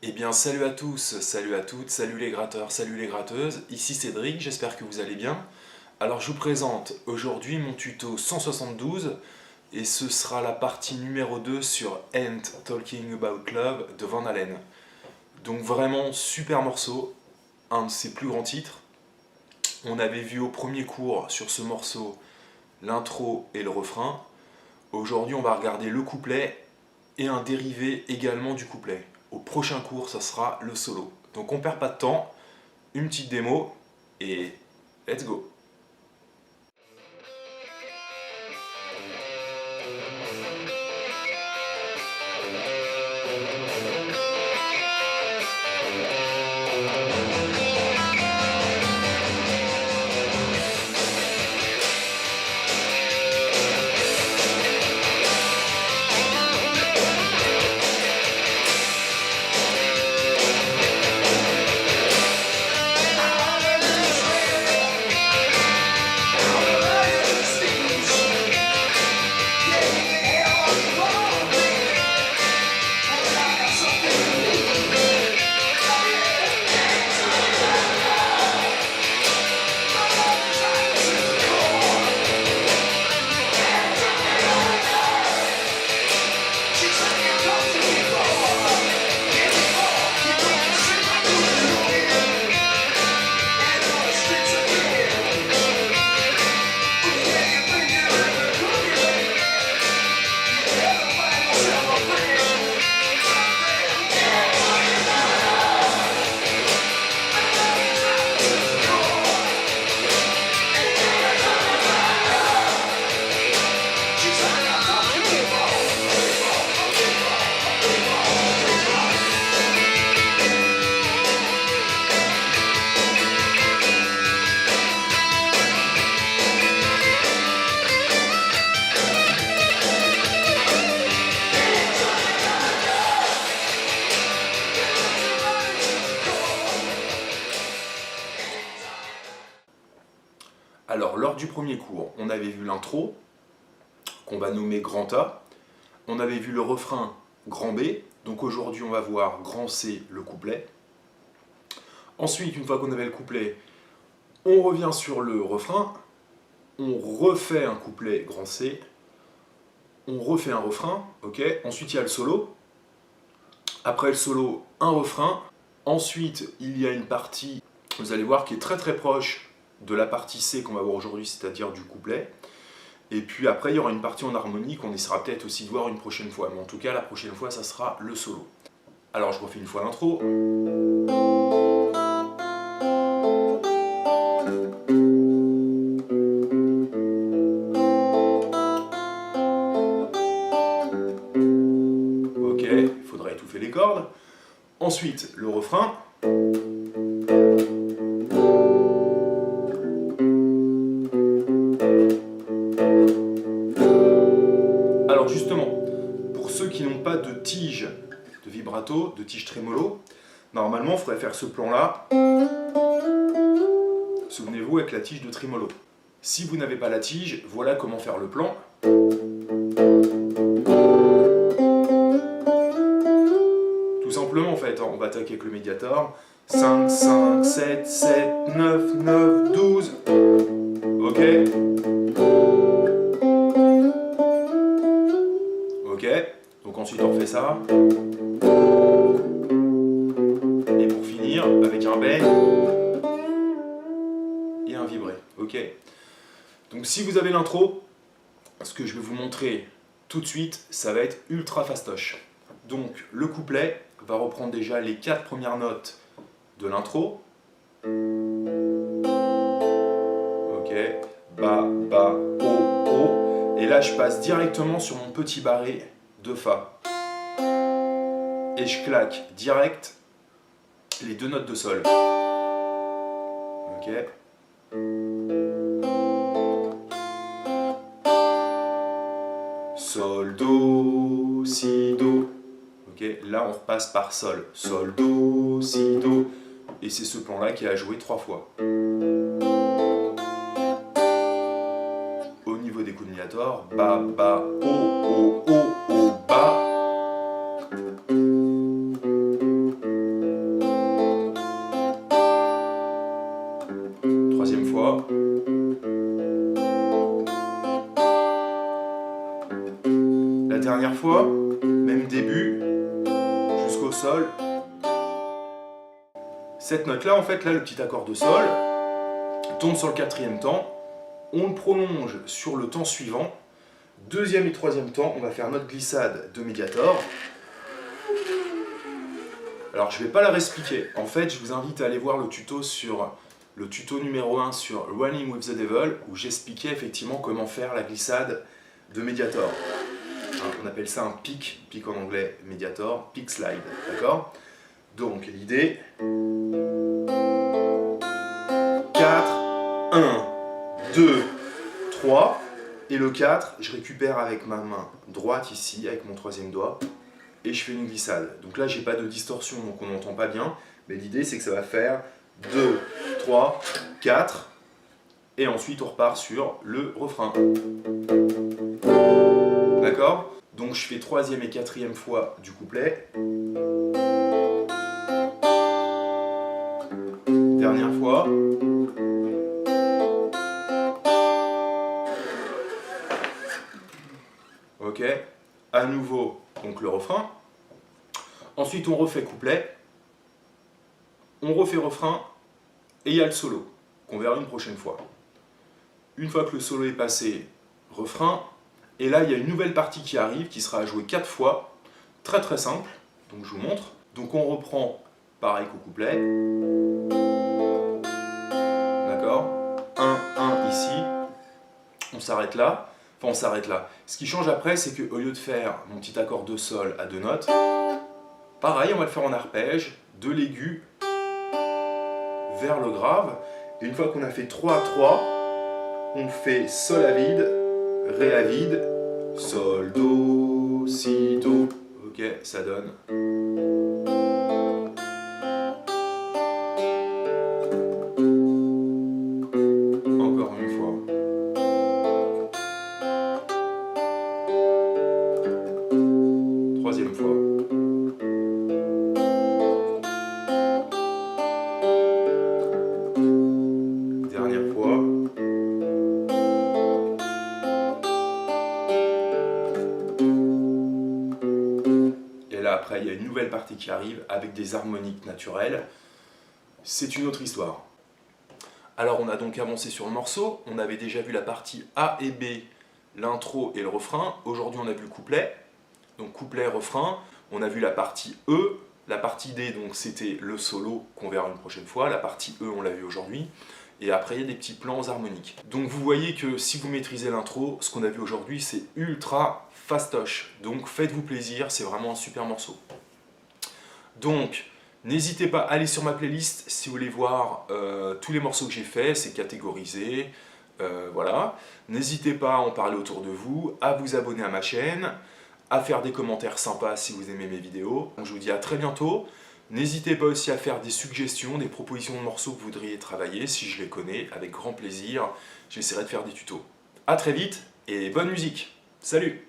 Eh bien salut à tous, salut à toutes, salut les gratteurs, salut les gratteuses, ici Cédric, j'espère que vous allez bien. Alors je vous présente aujourd'hui mon tuto 172 et ce sera la partie numéro 2 sur Ain't Talking About Love de Van Halen. Donc vraiment super morceau, un de ses plus grands titres. On avait vu au premier cours sur ce morceau l'intro et le refrain. Aujourd'hui on va regarder le couplet et un dérivé également du couplet. Au prochain cours, ça sera le solo. Donc on perd pas de temps, une petite démo et let's go. Alors, lors du premier cours, on avait vu l'intro, qu'on va nommer grand A. On avait vu le refrain grand B. Donc aujourd'hui, on va voir grand C, le couplet. Ensuite, une fois qu'on avait le couplet, on revient sur le refrain. On refait un couplet grand C. On refait un refrain, ok. Ensuite, il y a le solo. Après le solo, un refrain. Ensuite, il y a une partie, vous allez voir, qui est très très proche de la partie C qu'on va voir aujourd'hui, c'est-à-dire du couplet. Et puis après, il y aura une partie en harmonie qu'on essaiera peut-être aussi de voir une prochaine fois. Mais en tout cas, la prochaine fois, ça sera le solo. Alors, je refais une fois l'intro. Ok, il faudra étouffer les cordes. Ensuite, le refrain. Alors justement, pour ceux qui n'ont pas de tige de vibrato, de tige trémolo, normalement, il faudrait faire ce plan-là. Souvenez-vous, avec la tige de trémolo. Si vous n'avez pas la tige, voilà comment faire le plan. Tout simplement, en fait, on va attaquer avec le médiator. 5, 5, 7, 7, 9, 9, 12. Ok. Ok. Donc ensuite, on refait ça. Et pour finir, avec un bang et un vibré. Ok. Donc si vous avez l'intro, ce que je vais vous montrer tout de suite, ça va être ultra fastoche. Donc le couplet va reprendre déjà les 4 premières notes de l'intro. Ok, Ba, Ba, O, O. Et là je passe directement sur mon petit barré de Fa. Et je claque direct les 2 notes de Sol. Ok. Sol, Do, Si, Do. Ok, là on repasse par Sol. Sol, Do, Si, Do. Et c'est ce plan-là qui a joué 3 fois. Au niveau des combinators, Ba, Ba, O, O, O, O, Ba. Troisième fois. La dernière fois, même début, jusqu'au sol. Cette note-là, en fait, là, le petit accord de sol, tombe sur le quatrième temps. On le prolonge sur le temps suivant. Deuxième et troisième temps, on va faire notre glissade de Mediator. Alors, je ne vais pas la réexpliquer. En fait, je vous invite à aller voir le tuto numéro 1 sur Running with the Devil, où j'expliquais effectivement comment faire la glissade de Mediator. On appelle ça un pick en anglais, Mediator, pick slide, d'accord? Donc, l'idée... 4, 1, 2, 3, et le 4, je récupère avec ma main droite ici, avec mon troisième doigt, et je fais une glissade. Donc là, j'ai pas de distorsion, donc on n'entend pas bien, mais l'idée c'est que ça va faire 2, 3, 4, et ensuite on repart sur le refrain. D'accord? Donc je fais troisième et quatrième fois du couplet. Dernière fois. Ok, à nouveau, donc le refrain. Ensuite, on refait couplet, on refait refrain, et il y a le solo, qu'on verra une prochaine fois. Une fois que le solo est passé, refrain, et là, il y a une nouvelle partie qui arrive, qui sera jouée 4 fois, très très simple, donc je vous montre. Donc on reprend, pareil qu'au couplet, d'accord, 1, 1 ici, on s'arrête là. Enfin, on s'arrête là. Ce qui change après, c'est qu'au lieu de faire mon petit accord de sol à 2 notes, pareil, on va le faire en arpège, de l'aigu vers le grave. Et une fois qu'on a fait 3 à 3, on fait sol à vide, ré à vide, sol, do, si, do. Ok, ça donne. Encore une fois. Troisième fois. Dernière fois. Et là après il y a une nouvelle partie qui arrive avec des harmoniques naturelles. C'est une autre histoire. Alors on a donc avancé sur le morceau, on avait déjà vu la partie A et B, l'intro et le refrain. Aujourd'hui on a vu le couplet. Donc couplet, refrain, on a vu la partie E, la partie D, donc c'était le solo qu'on verra une prochaine fois, la partie E on l'a vu aujourd'hui, et après il y a des petits plans harmoniques. Donc vous voyez que si vous maîtrisez l'intro, ce qu'on a vu aujourd'hui c'est ultra fastoche, donc faites-vous plaisir, c'est vraiment un super morceau. Donc n'hésitez pas à aller sur ma playlist si vous voulez voir tous les morceaux que j'ai faits, c'est catégorisé, voilà. N'hésitez pas à en parler autour de vous, à vous abonner à ma chaîne, à faire des commentaires sympas si vous aimez mes vidéos. Donc je vous dis à très bientôt. N'hésitez pas aussi à faire des suggestions, des propositions de morceaux que vous voudriez travailler, si je les connais, avec grand plaisir. J'essaierai de faire des tutos. A très vite et bonne musique. Salut!